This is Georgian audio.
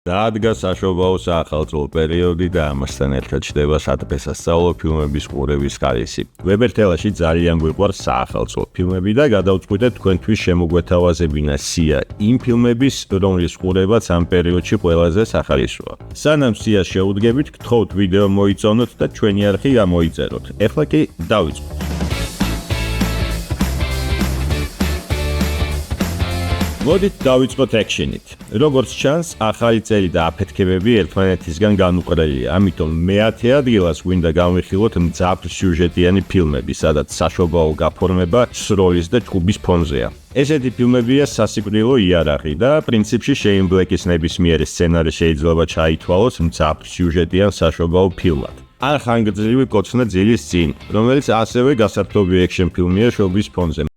დაადგა საშობაო საახალწლო პერიოდი და ამასთან ერთად ჩდება სადღესასწაულო ფილმების ყურების ხარისი. ვებერთელაში ძალიან გვიყვარს საახალწლო ფილმები და გადავწყვიტეთ თქვენთვის შემოგვეთავაზებინა სია იმ ფილმების, რომლის ყურებაც ამ პერიოდში ყველაზე სახალისოა. სანამ სიას შეუდგებით, გთხოვთ ვიდეო მოიწონოთ და ჩვენი არხი გამოიწეროთ. ეხლა კი დავიწყოთ. მოდით დავიწყოთ ექშენით. როგორც ჩანს, ახალი წელი და აფეთქებები ერთმანეთისგან განუყრელია, ამიტომ მე-10 ადგილას გვინდა გავიხილოთ მძაფრ სიუჟეტიანი ფილმები, სადაც საშობაო გაფორმება სროლის და ჭუბის ფონზეა. ესეთი ფილმებია სასიკვდილო იარაღი და პრინციპში შეინ ბლეკის ნებისმიერი სცენარი შეიძლება ჩაითვალოს მძაფრ სიუჟეტიან საშობაო ფილმად. ან ხანგრძლივი კოცნა ძილის წინ, რომელიც ასევე გასართობი ექშენ ფილმია შობის ფონზე.